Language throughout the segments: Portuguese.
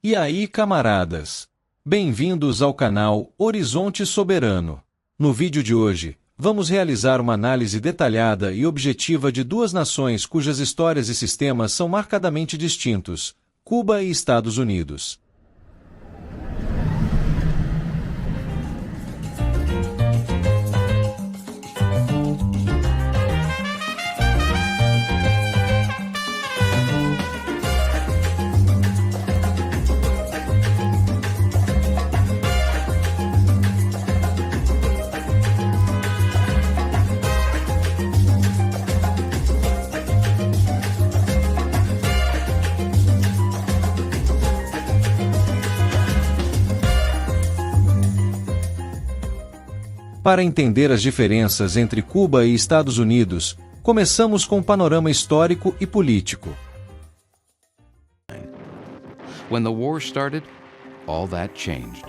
E aí, camaradas? Bem-vindos ao canal Horizonte Soberano. No vídeo de hoje, vamos realizar uma análise detalhada e objetiva de duas nações cujas histórias e sistemas são marcadamente distintos, Cuba e Estados Unidos. Para entender as diferenças entre Cuba e Estados Unidos, começamos com um panorama histórico e político. When the war started, all that changed.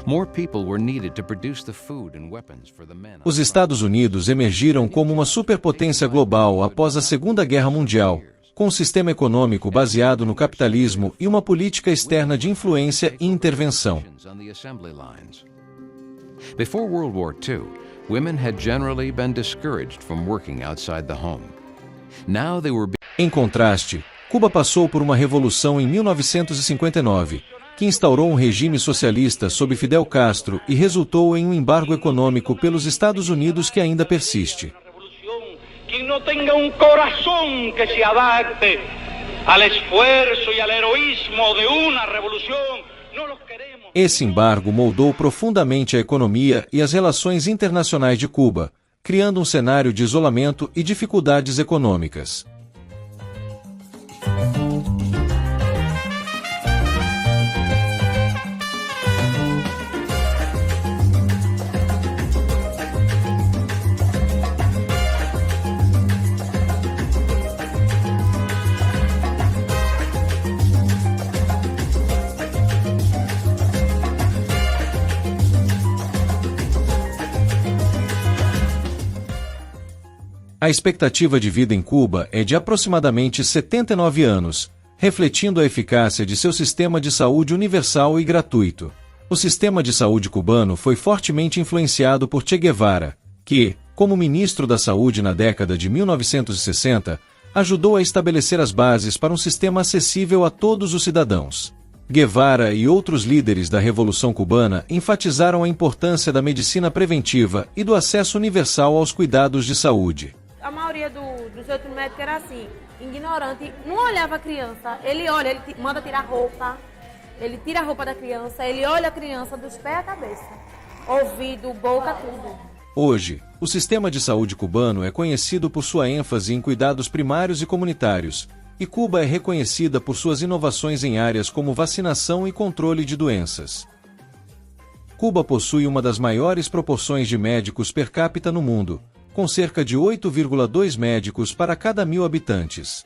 More people were needed to produce the food and weapons for the men. Os Estados Unidos emergiram como uma superpotência global após a Segunda Guerra Mundial, com um sistema econômico baseado no capitalismo e uma política externa de influência e intervenção. Before World War II, women had generally been discouraged from working outside the home. Now they were. Em contraste, Cuba passou por uma revolução em 1959, que instaurou um regime socialista sob Fidel Castro e resultou em um embargo econômico pelos Estados Unidos que ainda persiste. Quem não tenha coração que se adapte ao esforço e ao heroísmo de uma revolução, não los queremos. Esse embargo moldou profundamente a economia e as relações internacionais de Cuba, criando um cenário de isolamento e dificuldades econômicas. A expectativa de vida em Cuba é de aproximadamente 79 anos, refletindo a eficácia de seu sistema de saúde universal e gratuito. O sistema de saúde cubano foi fortemente influenciado por Che Guevara, que, como ministro da Saúde na década de 1960, ajudou a estabelecer as bases para um sistema acessível a todos os cidadãos. Guevara e outros líderes da Revolução Cubana enfatizaram a importância da medicina preventiva e do acesso universal aos cuidados de saúde. A maioria dos outros médicos era assim, ignorante, não olhava a criança, ele olha, manda tirar roupa, ele tira a roupa da criança, ele olha a criança dos pés à cabeça, ouvido, boca, tudo. Hoje, o sistema de saúde cubano é conhecido por sua ênfase em cuidados primários e comunitários, e Cuba é reconhecida por suas inovações em áreas como vacinação e controle de doenças. Cuba possui uma das maiores proporções de médicos per capita no mundo, com cerca de 8,2 médicos para cada 1.000 habitantes.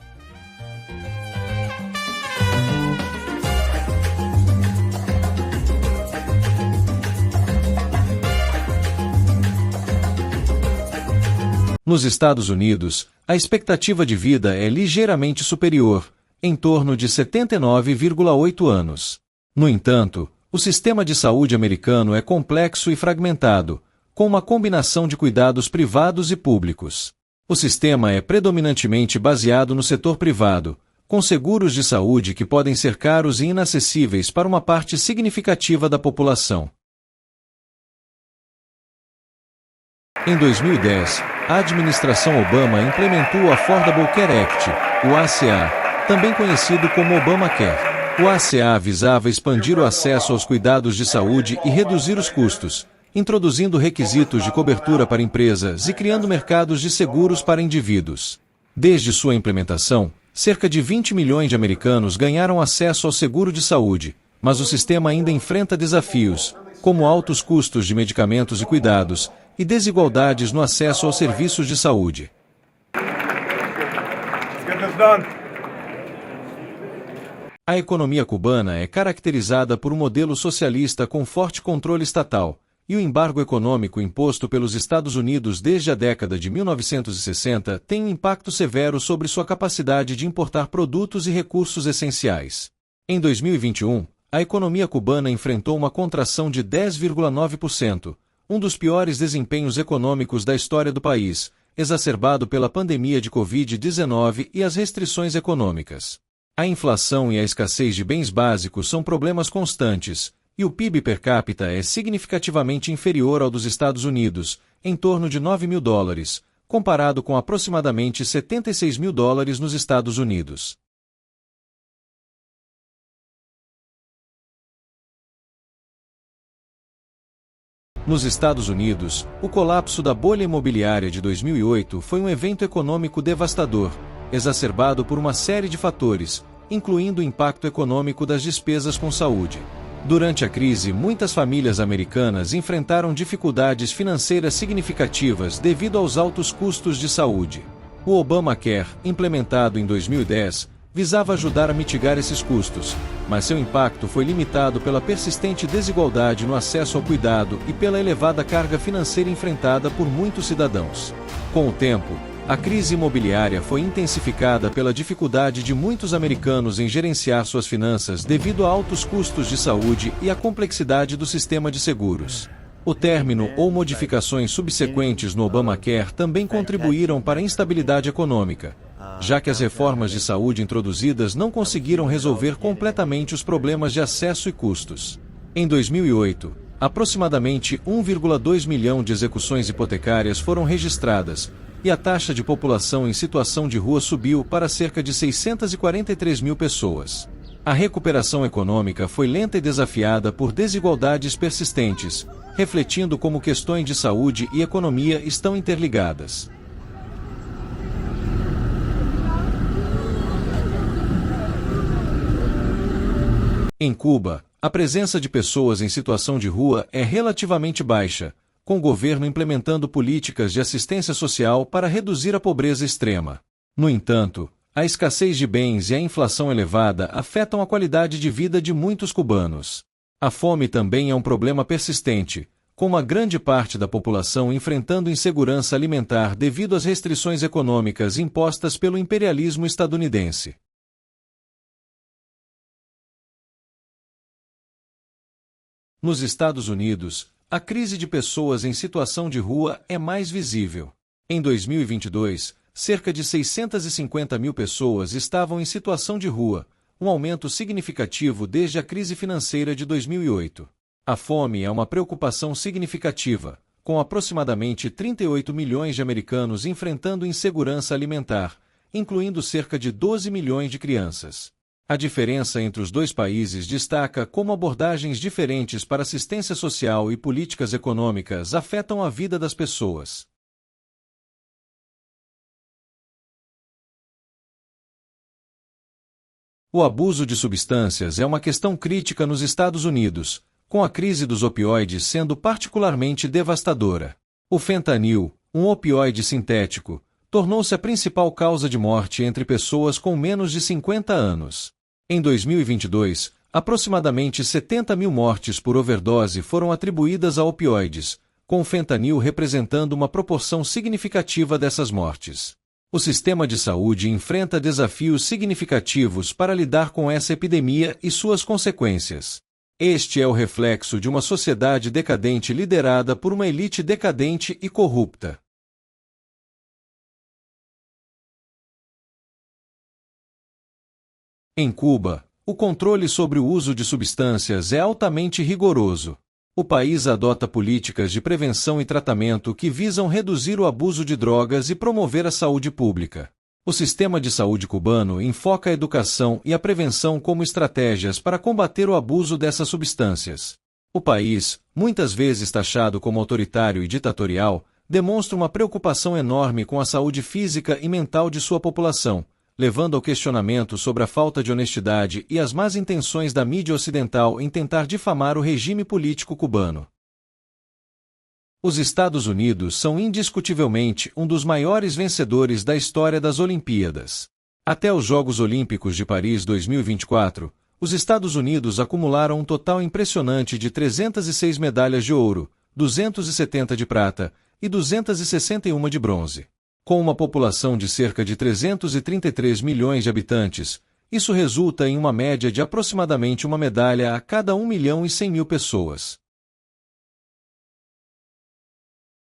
Nos Estados Unidos, a expectativa de vida é ligeiramente superior, em torno de 79,8 anos. No entanto, o sistema de saúde americano é complexo e fragmentado, com uma combinação de cuidados privados e públicos. O sistema é predominantemente baseado no setor privado, com seguros de saúde que podem ser caros e inacessíveis para uma parte significativa da população. Em 2010, a administração Obama implementou o Affordable Care Act, o ACA, também conhecido como Obamacare. O ACA visava expandir o acesso aos cuidados de saúde e reduzir os custos, introduzindo requisitos de cobertura para empresas e criando mercados de seguros para indivíduos. Desde sua implementação, cerca de 20 milhões de americanos ganharam acesso ao seguro de saúde, mas o sistema ainda enfrenta desafios, como altos custos de medicamentos e cuidados, e desigualdades no acesso aos serviços de saúde. A economia cubana é caracterizada por um modelo socialista com forte controle estatal, e o embargo econômico imposto pelos Estados Unidos desde a década de 1960 tem um impacto severo sobre sua capacidade de importar produtos e recursos essenciais. Em 2021, a economia cubana enfrentou uma contração de 10,9%, um dos piores desempenhos econômicos da história do país, exacerbado pela pandemia de Covid-19 e as restrições econômicas. A inflação e a escassez de bens básicos são problemas constantes, e o PIB per capita é significativamente inferior ao dos Estados Unidos, em torno de $9.000, comparado com aproximadamente $76.000 nos Estados Unidos. Nos Estados Unidos, o colapso da bolha imobiliária de 2008 foi um evento econômico devastador, exacerbado por uma série de fatores, incluindo o impacto econômico das despesas com saúde. Durante a crise, muitas famílias americanas enfrentaram dificuldades financeiras significativas devido aos altos custos de saúde. O Obamacare, implementado em 2010, visava ajudar a mitigar esses custos, mas seu impacto foi limitado pela persistente desigualdade no acesso ao cuidado e pela elevada carga financeira enfrentada por muitos cidadãos. Com o tempo, a crise imobiliária foi intensificada pela dificuldade de muitos americanos em gerenciar suas finanças devido a altos custos de saúde e à complexidade do sistema de seguros. O término ou modificações subsequentes no Obamacare também contribuíram para a instabilidade econômica, já que as reformas de saúde introduzidas não conseguiram resolver completamente os problemas de acesso e custos. Em 2008, aproximadamente 1,2 milhão de execuções hipotecárias foram registradas, e a taxa de população em situação de rua subiu para cerca de 643 mil pessoas. A recuperação econômica foi lenta e desafiada por desigualdades persistentes, refletindo como questões de saúde e economia estão interligadas. Em Cuba, a presença de pessoas em situação de rua é relativamente baixa, com o governo implementando políticas de assistência social para reduzir a pobreza extrema. No entanto, a escassez de bens e a inflação elevada afetam a qualidade de vida de muitos cubanos. A fome também é um problema persistente, com uma grande parte da população enfrentando insegurança alimentar devido às restrições econômicas impostas pelo imperialismo estadunidense. Nos Estados Unidos, a crise de pessoas em situação de rua é mais visível. Em 2022, cerca de 650 mil pessoas estavam em situação de rua, um aumento significativo desde a crise financeira de 2008. A fome é uma preocupação significativa, com aproximadamente 38 milhões de americanos enfrentando insegurança alimentar, incluindo cerca de 12 milhões de crianças. A diferença entre os dois países destaca como abordagens diferentes para assistência social e políticas econômicas afetam a vida das pessoas. O abuso de substâncias é uma questão crítica nos Estados Unidos, com a crise dos opioides sendo particularmente devastadora. O fentanil, um opioide sintético, tornou-se a principal causa de morte entre pessoas com menos de 50 anos. Em 2022, aproximadamente 70 mil mortes por overdose foram atribuídas a opioides, com o fentanil representando uma proporção significativa dessas mortes. O sistema de saúde enfrenta desafios significativos para lidar com essa epidemia e suas consequências. Este é o reflexo de uma sociedade decadente liderada por uma elite decadente e corrupta. Em Cuba, o controle sobre o uso de substâncias é altamente rigoroso. O país adota políticas de prevenção e tratamento que visam reduzir o abuso de drogas e promover a saúde pública. O sistema de saúde cubano enfoca a educação e a prevenção como estratégias para combater o abuso dessas substâncias. O país, muitas vezes taxado como autoritário e ditatorial, demonstra uma preocupação enorme com a saúde física e mental de sua população, levando ao questionamento sobre a falta de honestidade e as más intenções da mídia ocidental em tentar difamar o regime político cubano. Os Estados Unidos são indiscutivelmente um dos maiores vencedores da história das Olimpíadas. Até os Jogos Olímpicos de Paris 2024, os Estados Unidos acumularam um total impressionante de 306 medalhas de ouro, 270 de prata e 261 de bronze. Com uma população de cerca de 333 milhões de habitantes, isso resulta em uma média de aproximadamente uma medalha a cada 1.100.000 pessoas.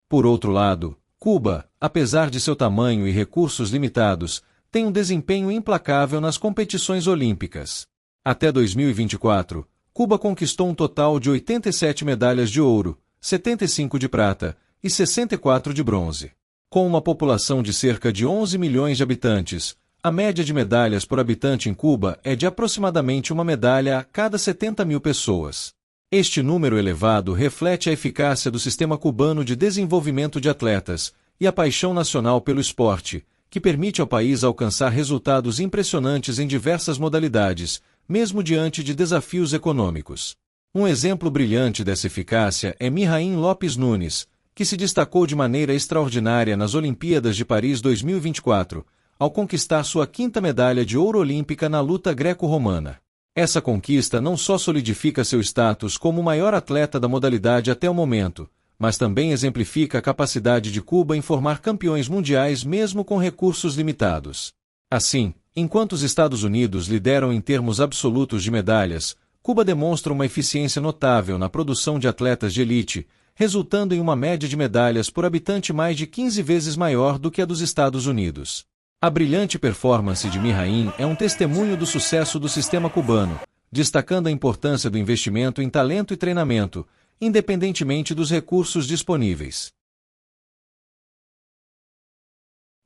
Por outro lado, Cuba, apesar de seu tamanho e recursos limitados, tem um desempenho implacável nas competições olímpicas. Até 2024, Cuba conquistou um total de 87 medalhas de ouro, 75 de prata e 64 de bronze. Com uma população de cerca de 11 milhões de habitantes, a média de medalhas por habitante em Cuba é de aproximadamente uma medalha a cada 70.000 pessoas. Este número elevado reflete a eficácia do sistema cubano de desenvolvimento de atletas e a paixão nacional pelo esporte, que permite ao país alcançar resultados impressionantes em diversas modalidades, mesmo diante de desafios econômicos. Um exemplo brilhante dessa eficácia é Mijaín Lopes Nunes, que se destacou de maneira extraordinária nas Olimpíadas de Paris 2024, ao conquistar sua 5ª medalha de ouro olímpica na luta greco-romana. Essa conquista não só solidifica seu status como o maior atleta da modalidade até o momento, mas também exemplifica a capacidade de Cuba em formar campeões mundiais mesmo com recursos limitados. Assim, enquanto os Estados Unidos lideram em termos absolutos de medalhas, Cuba demonstra uma eficiência notável na produção de atletas de elite, resultando em uma média de medalhas por habitante mais de 15 vezes maior do que a dos Estados Unidos. A brilhante performance de Mijaín é um testemunho do sucesso do sistema cubano, destacando a importância do investimento em talento e treinamento, independentemente dos recursos disponíveis.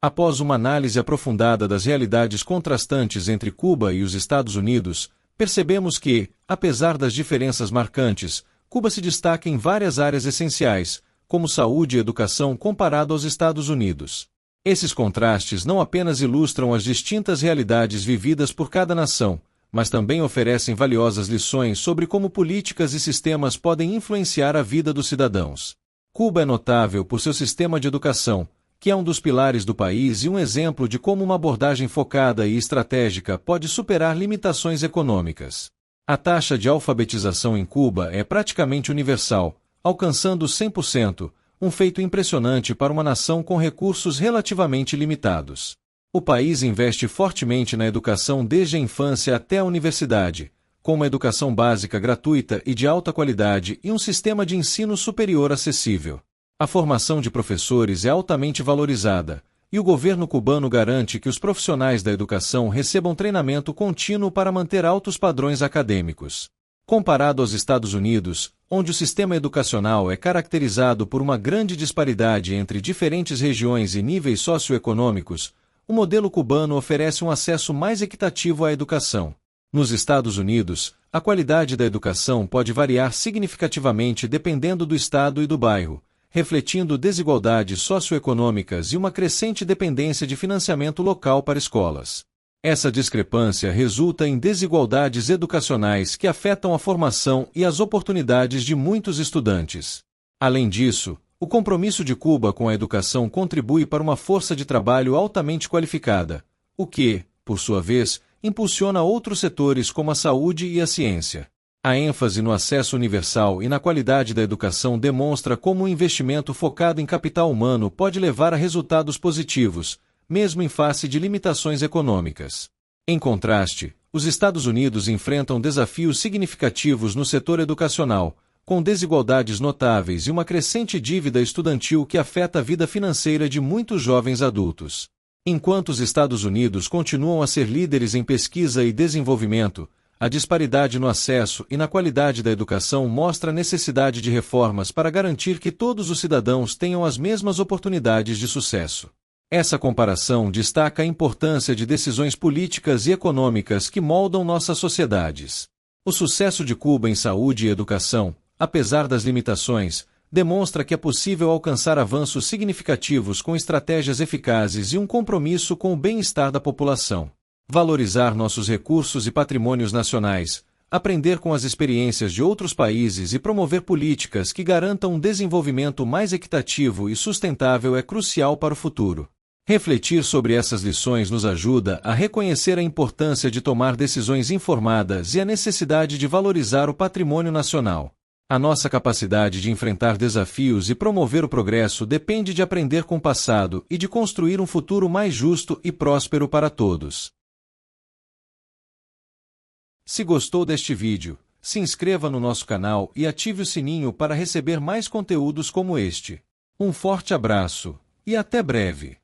Após uma análise aprofundada das realidades contrastantes entre Cuba e os Estados Unidos, percebemos que, apesar das diferenças marcantes, Cuba se destaca em várias áreas essenciais, como saúde e educação comparado aos Estados Unidos. Esses contrastes não apenas ilustram as distintas realidades vividas por cada nação, mas também oferecem valiosas lições sobre como políticas e sistemas podem influenciar a vida dos cidadãos. Cuba é notável por seu sistema de educação, que é um dos pilares do país e um exemplo de como uma abordagem focada e estratégica pode superar limitações econômicas. A taxa de alfabetização em Cuba é praticamente universal, alcançando 100%, um feito impressionante para uma nação com recursos relativamente limitados. O país investe fortemente na educação desde a infância até a universidade, com uma educação básica gratuita e de alta qualidade e um sistema de ensino superior acessível. A formação de professores é altamente valorizada, e o governo cubano garante que os profissionais da educação recebam treinamento contínuo para manter altos padrões acadêmicos. Comparado aos Estados Unidos, onde o sistema educacional é caracterizado por uma grande disparidade entre diferentes regiões e níveis socioeconômicos, o modelo cubano oferece um acesso mais equitativo à educação. Nos Estados Unidos, a qualidade da educação pode variar significativamente dependendo do estado e do bairro, refletindo desigualdades socioeconômicas e uma crescente dependência de financiamento local para escolas. Essa discrepância resulta em desigualdades educacionais que afetam a formação e as oportunidades de muitos estudantes. Além disso, o compromisso de Cuba com a educação contribui para uma força de trabalho altamente qualificada, o que, por sua vez, impulsiona outros setores como a saúde e a ciência. A ênfase no acesso universal e na qualidade da educação demonstra como um investimento focado em capital humano pode levar a resultados positivos, mesmo em face de limitações econômicas. Em contraste, os Estados Unidos enfrentam desafios significativos no setor educacional, com desigualdades notáveis e uma crescente dívida estudantil que afeta a vida financeira de muitos jovens adultos. Enquanto os Estados Unidos continuam a ser líderes em pesquisa e desenvolvimento, a disparidade no acesso e na qualidade da educação mostra a necessidade de reformas para garantir que todos os cidadãos tenham as mesmas oportunidades de sucesso. Essa comparação destaca a importância de decisões políticas e econômicas que moldam nossas sociedades. O sucesso de Cuba em saúde e educação, apesar das limitações, demonstra que é possível alcançar avanços significativos com estratégias eficazes e um compromisso com o bem-estar da população. Valorizar nossos recursos e patrimônios nacionais, aprender com as experiências de outros países e promover políticas que garantam um desenvolvimento mais equitativo e sustentável é crucial para o futuro. Refletir sobre essas lições nos ajuda a reconhecer a importância de tomar decisões informadas e a necessidade de valorizar o patrimônio nacional. A nossa capacidade de enfrentar desafios e promover o progresso depende de aprender com o passado e de construir um futuro mais justo e próspero para todos. Se gostou deste vídeo, se inscreva no nosso canal e ative o sininho para receber mais conteúdos como este. Um forte abraço e até breve!